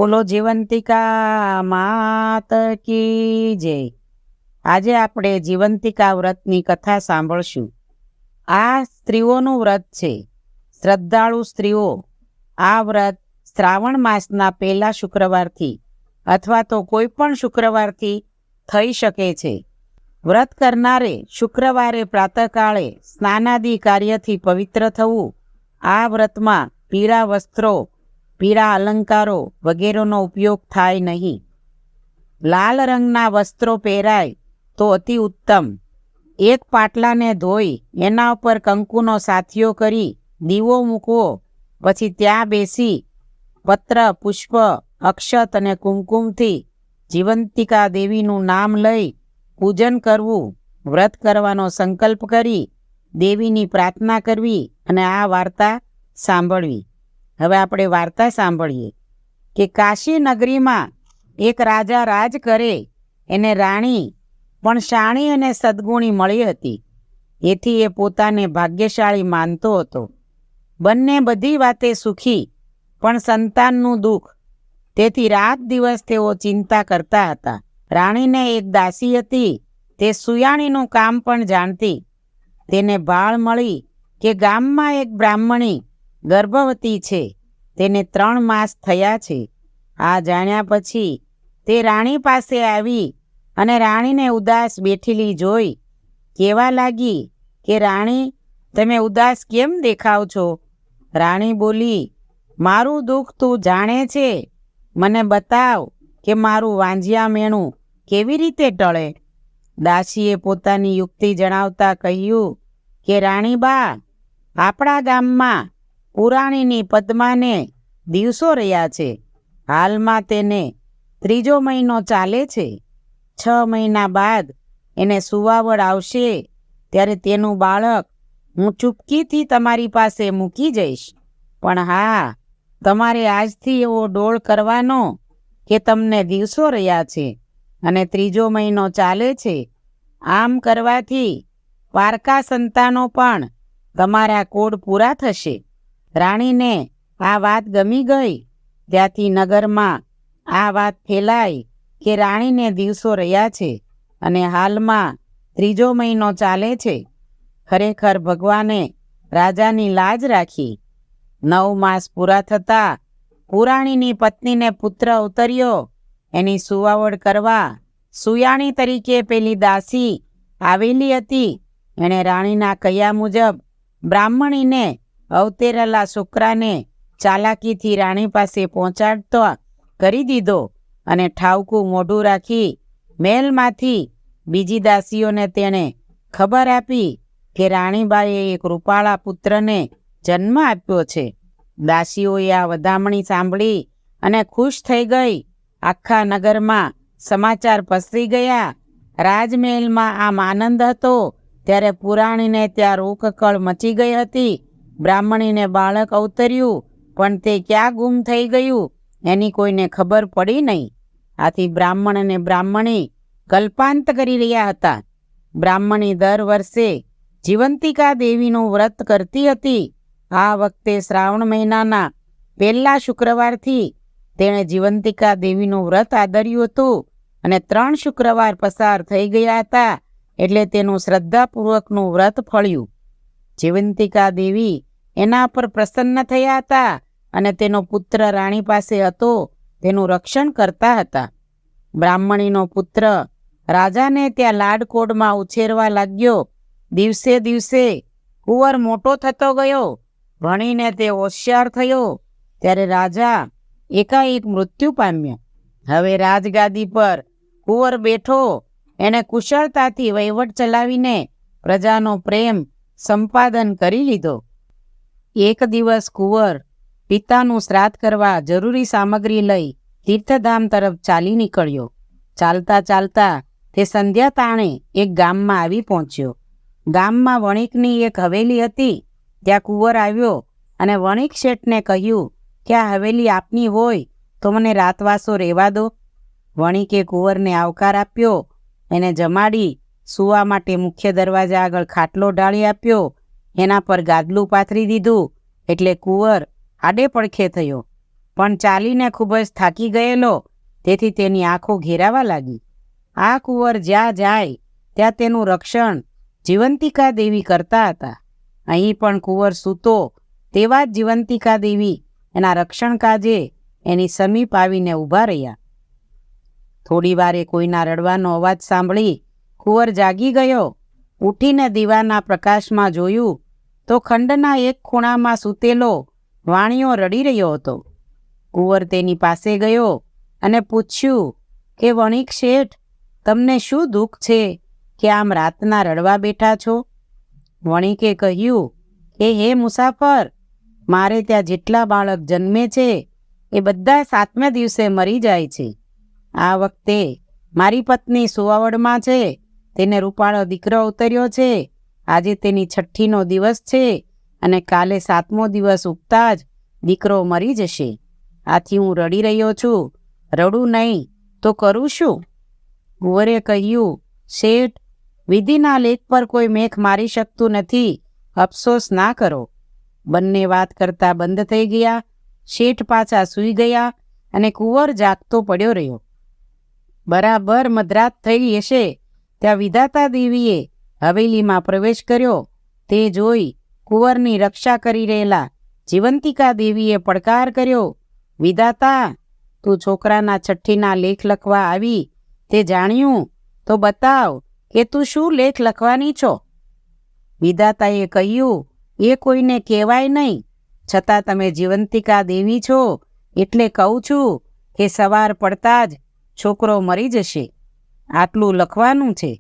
બોલો જીવંતિકા માત કી જય। આજે આપણે જીવંતિકા વ્રતની કથા સાંભળશું। આ સ્ત્રીઓનું વ્રત છે। શ્રદ્ધાળુ સ્ત્રીઓ આ વ્રત શ્રાવણ માસના પહેલા શુક્રવારથી અથવા તો કોઈ પણ શુક્રવારથી થઈ શકે છે। વ્રત કરનારે શુક્રવારે પ્રાતઃકાળે સ્નાનાદિ કાર્યથી પવિત્ર થવું। આ વ્રતમાં પીળા વસ્ત્રો, પીળા અલંકારો વગેરેનો ઉપયોગ થાય નહીં। લાલ રંગના વસ્ત્રો પહેરાય તો અતિ ઉત્તમ। એક પાટલાને ધોઈ એના ઉપર કંકુનો સાથિયો કરી દીવો મૂકવો, પછી ત્યાં બેસી પત્ર, પુષ્પ, અક્ષત અને કુમકુમથી જીવંતિકા દેવીનું નામ લઈ પૂજન કરવું। વ્રત કરવાનો સંકલ્પ કરી દેવીની પ્રાર્થના કરવી અને આ વાર્તા સાંભળવી। હવે આપણે વાર્તા સાંભળીએ કે કાશી નગરીમાં એક રાજા રાજ કરે। એને રાણી પણ શાણી અને સદ્ગુણી મળી હતી। એથી એ પોતાને ભાગ્યશાળી માનતો હતો। બંને બધી વાતે સુખી, પણ સંતાનનું દુઃખ, તેથી રાત દિવસ તેઓ ચિંતા કરતા હતા। રાણીને એક દાસી હતી, તે સુયાણીનું કામ પણ જાણતી। તેને ભાળ મળી કે ગામમાં એક બ્રાહ્મણી ગર્ભવતી છે, તેને 3 માસ થયા છે। આ જાણ્યા પછી તે રાણી પાસે આવી અને રાણીને ઉદાસ બેઠેલી જોઈ કહેવા લાગી કે રાણી, તમે ઉદાસ કેમ દેખાવ છો? રાણી બોલી, મારું દુઃખ તું જાણે છે, મને બતાવ કે મારું વાંઝિયા મેણું કેવી રીતે ટળે? દાસીએ પોતાની યુક્તિ જણાવતા કહ્યું કે રાણીબા, આપણા ગામમાં પુરાણીની પદ્માને દિવસો રહ્યા છે। હાલમાં તેને 3જો મહિનો ચાલે છે। 6 મહિના બાદ એને સુવાવડ આવશે, ત્યારે તેનું બાળક હું ચૂપકીથી તમારી પાસે મૂકી જઈશ। પણ હા, તમારે આજથી એવો ડોળ કરવાનો કે તમને દિવસો રહ્યા છે અને 3જો મહિનો ચાલે છે। આમ કરવાથી પારકા સંતાનો પણ તમારા કોડ પૂરા થશે। રાણીને આ વાત ગમી ગઈ। ત્યાંથી નગરમાં આ વાત ફેલાઈ કે રાણીને દિવસો રહ્યા છે અને હાલમાં 3જો મહિનો ચાલે છે। ખરેખર ભગવાને રાજાની લાજ રાખી। 9 માસ પૂરા થતાં પુરાણીની પત્નીને પુત્ર ઉતર્યો। એની સુવાવડ કરવા સુયાણી તરીકે પેલી દાસી આવેલી હતી। એણે રાણીના કહ્યા મુજબ બ્રાહ્મણીને અવતરેલા છોકરાને ચાલાકીથી રાણી પાસે પહોંચાડતો કરી દીધો અને ઠાવકું મોઢું રાખી મહેલમાંથી બીજી દાસીઓને તેણે ખબર આપી કે રાણીબાએ એક રૂપાળા પુત્રને જન્મ આપ્યો છે। દાસીઓએ આ વધામણી સાંભળી અને ખુશ થઈ ગઈ। આખા નગરમાં સમાચાર પસરી ગયા। રાજમહેલમાં આમ આનંદ હતો ત્યારે પુરાણીને ત્યાં રોકકળ મચી ગઈ હતી। બ્રાહ્મણીને બાળક અવતર્યું, પણ તે ક્યાં ગુમ થઈ ગયું એની કોઈને ખબર પડી નહીં। આથી બ્રાહ્મણ અને બ્રાહ્મણી કલ્પાંત કરી રહ્યા હતા। બ્રાહ્મણી દર વર્ષે જીવંતિકા દેવીનું વ્રત કરતી હતી। આ વખતે શ્રાવણ મહિનાના પહેલા શુક્રવારથી તેણે જીવંતિકા દેવીનું વ્રત આદર્યું હતું અને 3 શુક્રવાર પસાર થઈ ગયા હતા, એટલે તેનું શ્રદ્ધાપૂર્વકનું વ્રત ફળ્યું। જીવંતિકા દેવી એના પર પ્રસન્ન થયા હતા અને તેનો પુત્ર રાણી પાસે હતો તેનું રક્ષણ કરતા હતા। બ્રાહ્મણીનો પુત્ર રાજાને ત્યાં લાડકોડમાં ઉછેરવા લાગ્યો। દિવસે દિવસે કુંવર મોટો થતો ગયો। ભણીને તે હોશિયાર થયો ત્યારે રાજા એકાએક મૃત્યુ પામ્યો। હવે રાજગાદી પર કુંવર બેઠો। એણે કુશળતાથી વહીવટ ચલાવીને પ્રજાનો પ્રેમ સંપાદન કરી લીધો। એક દિવસ કુંવર પિતાનું શ્રાદ્ધ કરવા જરૂરી સામગ્રી લઈ તીર્થધામ તરફ ચાલી નીકળ્યો। ચાલતા ચાલતા તે સંધ્યા તાણે એક ગામમાં આવી પહોંચ્યો। ગામમાં વણિકની એક હવેલી હતી। ત્યાં કુંવર આવ્યો અને વણિક શેઠને કહ્યું કે આ હવેલી આપની હોય તો મને રાતવાસો રહેવા દો। વણિકે કુંવરને આવકાર આપ્યો, એને જમાડી સૂવા માટે મુખ્ય દરવાજા આગળ ખાટલો ઢાળી આપ્યો, એના પર ગાદલું પાથરી દીધું। એટલે કુંવર આડે પડખે થયો, પણ ચાલીને ખૂબ જ થાકી ગયેલો, તેથી તેની આંખો ઘેરાવા લાગી. આ કુંવર જ્યાં જાય ત્યાં તેનું રક્ષણ જીવંતિકા દેવી કરતા હતા. અહીં પણ કુંવર સૂતો તેવા જ જીવંતિકા દેવી એના રક્ષણ કાજે એની સમીપ આવીને ઊભા રહ્યા. થોડી વારે કોઈના રડવાનો અવાજ સાંભળી કુંવર જાગી ગયો. ઉઠીને દીવાના પ્રકાશમાં જોયું તો ખંડના એક ખૂણામાં સૂતેલો વાણિયો રડી રહ્યો હતો. કુંવર તેની પાસે ગયો અને પૂછ્યું કે વણિક શેઠ, તમને શું દુઃખ છે કે આમ રાતના રડવા બેઠા છો? વણિકે કહ્યું કે હે મુસાફર, મારે ત્યાં જેટલા બાળક જન્મે છે એ બધા 7મે દિવસે મરી જાય છે. આ વખતે મારી પત્ની સુવાવડમાં છે, તેને રૂપાળો દીકરો ઉતર્યો છે. આજે તેની 6ઠ્ઠીનો દિવસ છે અને કાલે 7મો દિવસ ઉગતા જ દીકરો મરી જશે. આથી હું રડી રહ્યો છું. રડું નહીં તો કરું શું? કુંવરે કહ્યું, શેઠ, વિધિના લેખ પર કોઈ મેખ મારી શકતું નથી. અફસોસ ના કરો. બંને વાત કરતા બંધ થઈ ગયા. શેઠ પાછા સૂઈ ગયા અને કુંવર જાગતો પડ્યો રહ્યો. બરાબર મધરાત થઈ હશે ત્યાં વિધાતા દેવીએ હવેલીમાં પ્રવેશ કર્યો. તે જોઈ કુંવરની રક્ષા કરી રહેલા જીવંતિકા દેવીએ પડકાર કર્યો, વિધાતા, તું છોકરાના 6ઠ્ઠીના લેખ લખવા આવી તે જાણ્યું તો બતાવ કે તું શું લેખ લખવાની છો? વિધાતાએ કહ્યું, એ કોઈને કહેવાય નહીં, છતાં તમે જીવંતિકા દેવી છો એટલે કહું છું કે સવાર પડતા જ છોકરો મરી જશે. આટલું લખવાનું છે.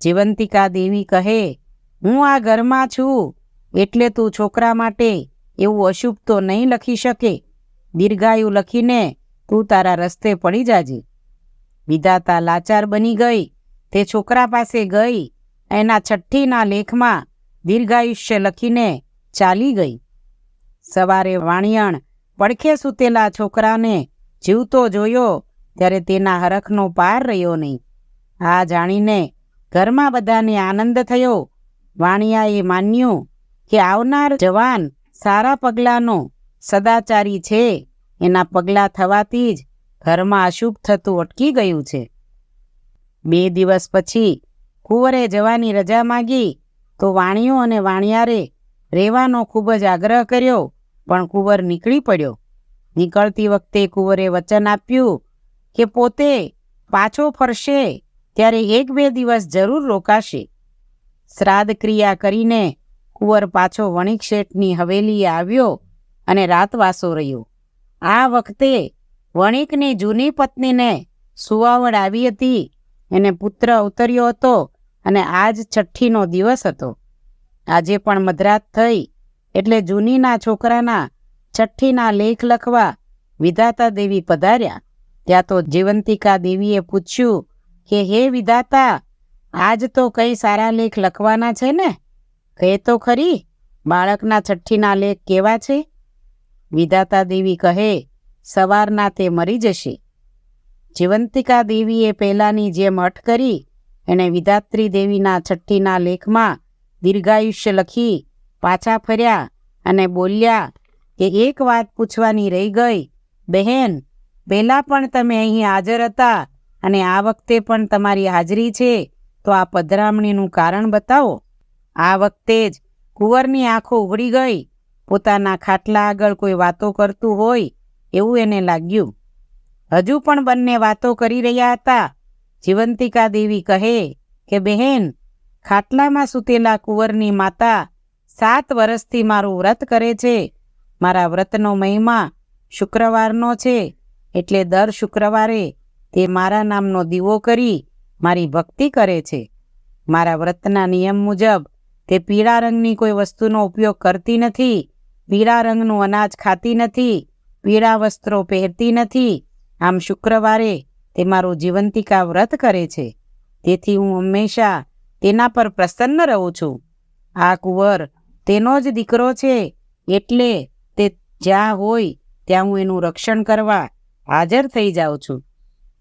જીવંતિકા દેવી કહે, હું આ ઘરમાં છું એટલે તું છોકરા માટે એવું અશુભ તો નહીં લખી શકે. દીર્ઘાયુ લખીને તું તારા રસ્તે પડી જાજે. વિધાતા લાચાર બની ગઈ. તે છોકરા પાસે ગઈ. એના 6ઠ્ઠીના લેખમાં દીર્ઘાયુષ્ય લખીને ચાલી ગઈ. સવારે વાણિયણ પડખે સૂતેલા છોકરાને જીવતો જોયો ત્યારે તેના હરખનો પાર રહ્યો નહીં. આ જાણીને ઘરમાં બધાને આનંદ થયો. વાણિયાએ માન્યું કે આવનાર જવાન સારા પગલાંનો સદાચારી છે. એના પગલાં થવાથી જ ઘરમાં અશુભ થતું અટકી ગયું છે. 2 દિવસ પછી કુંવરે જવાની રજા માગી તો વાણિયો અને વાણિયારે રહેવાનો ખૂબ જ આગ્રહ કર્યો, પણ કુંવર નીકળી પડ્યો. નીકળતી વખતે કુંવરે વચન આપ્યું કે પોતે પાછો ફરશે ત્યારે 1-2 દિવસ જરૂર રોકાશે. શ્રાદ્ધ ક્રિયા કરીને કુંવર પાછો વણિક શેઠની હવેલીએ આવ્યો અને રાતવાસો રહ્યો. આ વખતે વણિકની જૂની પત્નીને સુવાવડ આવી હતી. એને પુત્ર ઉતર્યો હતો અને આજ 6ઠ્ઠીનો દિવસ હતો. આજે પણ મધરાત થઈ એટલે જૂનીના છોકરાના 6ઠ્ઠીના લેખ લખવા વિધાતા દેવી પધાર્યા. ત્યાં તો જીવંતિકા દેવીએ પૂછ્યું કે હે વિધાતા, આજ તો કઈ સારા લેખ લખવાના છે ને? કહે તો ખરી, બાળકના 6ઠ્ઠીના લેખ કેવા છે? વિધાતા દેવી કહે, સવારના તે મરી જશે. જીવંતિકા દેવીએ પહેલાંની જેમ અટ કરી. એણે વિધાત્રી દેવીના 6ઠ્ઠીના લેખમાં દીર્ઘાયુષ્ય લખી પાછા ફર્યા અને બોલ્યા કે એક વાત પૂછવાની રહી ગઈ. બહેન, પહેલાં પણ તમે અહીં હાજર હતા અને આ વખતે પણ તમારી હાજરી છે, તો આ પધરામણીનું કારણ બતાવો. આ વખતે જ કુંવરની આંખો ઉઘડી ગઈ. પોતાના ખાટલા આગળ કોઈ વાતો કરતું હોય એવું એને લાગ્યું. હજુ પણ બંને વાતો કરી રહ્યા હતા. જીવંતિકા દેવી કહે કે બહેન, ખાટલામાં સૂતેલા કુંવરની માતા 7 વર્ષથી મારું વ્રત કરે છે. મારા વ્રતનો મહિમા શુક્રવારનો છે, એટલે દર શુક્રવારે તે મારા નામનો દીવો કરી મારી ભક્તિ કરે છે. મારા વ્રતના નિયમ મુજબ તે પીળા રંગની કોઈ વસ્તુનો ઉપયોગ કરતી નથી, પીળા રંગનું અનાજ ખાતી નથી, પીળા વસ્ત્રો પહેરતી નથી. આમ શુક્રવારે તે મારું જીવંતિકા વ્રત કરે છે. તેથી હું હંમેશા તેના પર પ્રસન્ન રહું છું. આ કુંવર તેનો જ દીકરો છે, એટલે તે જ્યાં હોય ત્યાં હું એનું રક્ષણ કરવા હાજર થઈ જાઉં છું.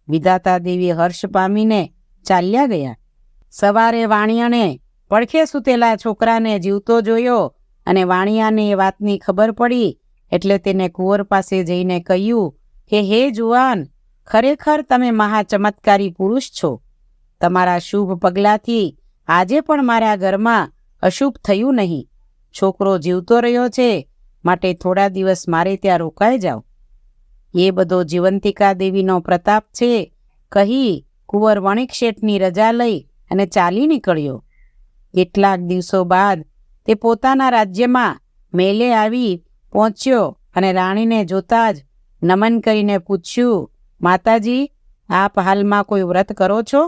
વિધાતા દેવી હર્ષ પામીને ચાલ્યા ગયા. સવારે વાણિયાને પડખે સૂતેલા છોકરાને જીવતો જોયો અને વાણિયાને એ વાતની ખબર પડી એટલે તેને કુંવર પાસે જઈને કહ્યું કે હે જુવાન, ખરેખર તમે મહાચમત્કારી પુરુષ છો. તમારા શુભ પગલાંથી આજે પણ મારા ઘરમાં અશુભ થયું નહીં. છોકરો જીવતો રહ્યો છે, માટે થોડા દિવસ મારે ત્યાં રોકાઈ જાઓ. એ બધો જીવંતિકા દેવીનો પ્રતાપ છે, કહી કુંવર વણિક શેઠની રજા લઈ અને ચાલી નીકળ્યો. કેટલાક દિવસો બાદ તે પોતાના રાજ્યમાં મેલે આવી પહોંચ્યો અને રાણીને જોતા જ નમન કરીને પૂછ્યું, માતાજી, આપ હાલમાં કોઈ વ્રત કરો છો?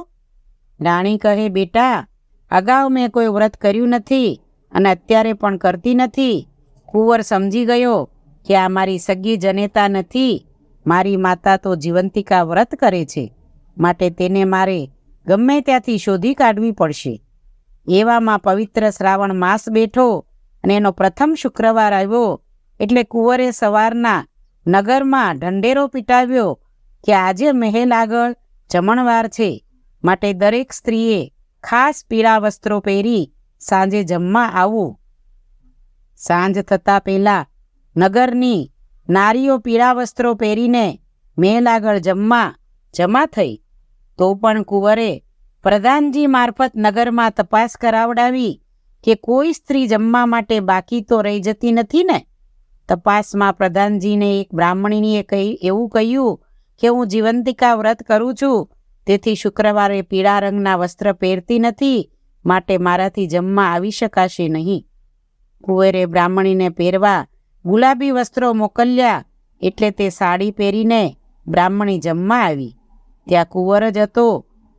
રાણી કહે, બેટા, અગાઉ મેં કોઈ વ્રત કર્યું નથી અને અત્યારે પણ કરતી નથી. કુંવર સમજી ગયો કે આ મારી સગી જનેતા નથી, મારી માતા તો જીવંતિકા વ્રત કરે છે, માટે તેને મારે ગમે ત્યાંથી શોધી કાઢવી પડશે. એવામાં પવિત્ર શ્રાવણ માસ બેઠો અને એનો પ્રથમ શુક્રવાર આવ્યો એટલે કુંવરે સવારના નગરમાં ઢંઢેરો પીટાવ્યો કે આજે મહેલ આગળ જમણવાર છે, માટે દરેક સ્ત્રીએ ખાસ પીળા વસ્ત્રો પહેરી સાંજે જમવા આવવું. સાંજ થતાં પહેલાં નગરની નારીઓ પીળા વસ્ત્રો પહેરીને મહેલ આગળ જમા થઈ. તો પણ કુંવરે પ્રધાનજી મારફત નગરમાં તપાસ કરાવડાવી કે કોઈ સ્ત્રી જમવા માટે બાકી તો રહી જતી નથી ને. તપાસમાં પ્રધાનજીને એક બ્રાહ્મણીએ એવું કહ્યું કે હું જીવંતિકા વ્રત કરું છું, તેથી શુક્રવારે પીળા રંગના વસ્ત્ર પહેરતી નથી, માટે મારાથી જમવા આવી શકાશે નહીં. કુંવરે બ્રાહ્મણીને પહેરવા ગુલાબી વસ્ત્રો મોકલ્યા એટલે તે સાડી પહેરીને બ્રાહ્મણી જમવા આવી. ત્યાં કુંવર જ હતો.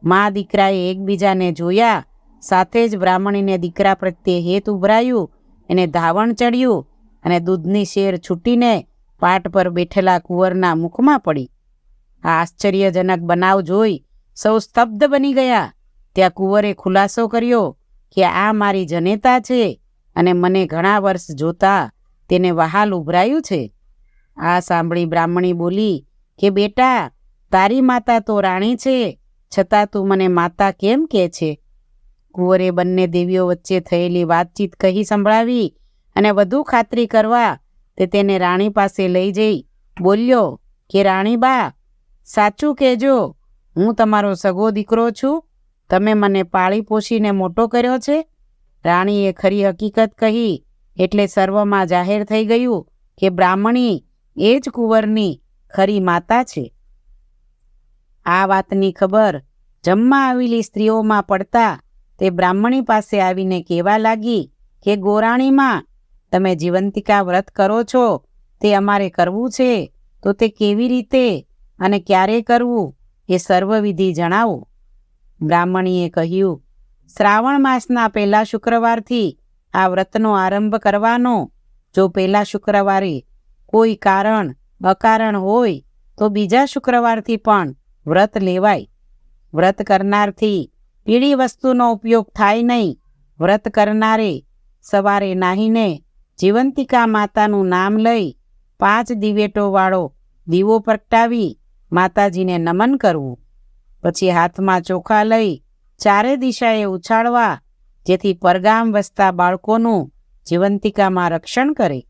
મા દીકરાએ એકબીજાને જોયા, સાથે જ બ્રાહ્મણીને દીકરા પ્રત્યે હેત ઉભરાયું. એને ધાવણ ચડ્યું અને દૂધની શેર છૂટીને પાટ પર બેઠેલા કુંવરના મુખમાં પડી. આ આશ્ચર્યજનક બનાવ જોઈ સૌ સ્તબ્ધ બની ગયા. ત્યાં કુંવરે ખુલાસો કર્યો કે આ મારી જનેતા છે અને મને ઘણા વર્ષ જોતા તેને વહાલ ઉભરાયું છે. આ સાંભળી બ્રાહ્મણી બોલી કે બેટા, તારી માતા તો રાણી છે, છતાં તું મને માતા કેમ કહે છે? કુંવરે બંને દેવીઓ વચ્ચે થયેલી વાતચીત કહી સંભળાવી અને વધુ ખાતરી કરવા તે તેને રાણી પાસે લઈ જઈ બોલ્યો કે રાણીબા, સાચું કહેજો, હું તમારો સગો દીકરો છું. તમે મને પાળી પોષીને મોટો કર્યો છે. રાણીએ ખરી હકીકત કહી એટલે સર્વમાં જાહેર થઈ ગયું કે બ્રાહ્મણી એ જ કુંવરની ખરી માતા છે. આ વાતની ખબર જમવા આવેલી સ્ત્રીઓમાં પડતા તે બ્રાહ્મણી પાસે આવીને કહેવા લાગી કે ગોરાણીમાં, તમે જીવંતિકા વ્રત કરો છો તે અમારે કરવું છે, તો તે કેવી રીતે અને ક્યારે કરવું એ સર્વવિધિ જણાવો. બ્રાહ્મણીએ કહ્યું, શ્રાવણ માસના પહેલા શુક્રવારથી આ વ્રતનો આરંભ કરવાનો. જો પહેલા શુક્રવારે કોઈ કારણ અકારણ હોય તો બીજા શુક્રવારથી પણ વ્રત લેવાય. વ્રત કરનારથી પીળી વસ્તુનો ઉપયોગ થાય નહીં. વ્રત કરનારે સવારે નાહીને જીવંતિકા માતાનું નામ લઈ 5 દિવેટોવાળો દીવો પ્રગટાવી માતાજીને નમન કરવું. પછી હાથમાં ચોખા લઈ ચારે દિશાએ ઉછાળવા, જેથી પરગામ વસતા બાળકોનું જીવંતિકામાં રક્ષણ કરે.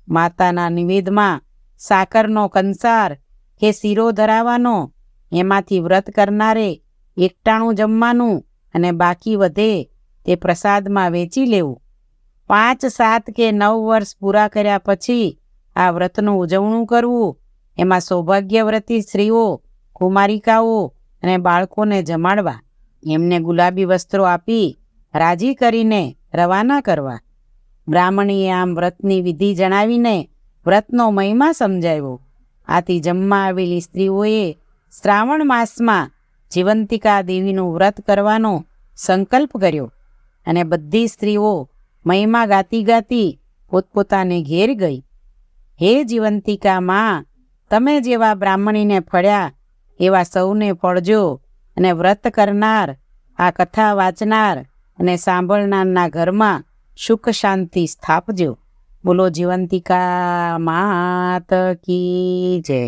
માતાના નિવેદમાં સાકરનો કંસાર કે શીરો ધરાવવાનો, એમાંથી વ્રત કરનારે એકટાણું જમવાનું અને બાકી વધે તે પ્રસાદમાં વેચી લેવું. 5, 7 કે 9 વર્ષ પૂરા કર્યા પછી આ વ્રતનું ઉજવણું કરવું. એમાં સૌભાગ્યવ્રતી સ્ત્રીઓ, કુમારિકાઓ અને બાળકોને જમાડવા. એમને ગુલાબી વસ્ત્રો આપી રાજી કરીને રવાના કરવા. બ્રાહ્મણીએ આમ વ્રતની વિધિ જણાવીને વ્રતનો મહિમા સમજાવ્યો. આથી જમવા આવેલી સ્ત્રીઓએ શ્રાવણ માસમાં જીવંતિકા દેવીનું વ્રત કરવાનો સંકલ્પ કર્યો અને બધી સ્ત્રીઓ મહિમા ગાતી ગાતી પોતપોતાને ઘેર ગઈ. હે જીવંતિકા માં, તમે જેવા બ્રાહ્મણીને ફળ્યા એવા સૌને ફળજો અને વ્રત કરનાર, આ કથા વાંચનાર અને સાંભળનારના ઘરમાં સુખ શાંતિ સ્થાપજો. બોલો જીવંતિકા માત કી જય.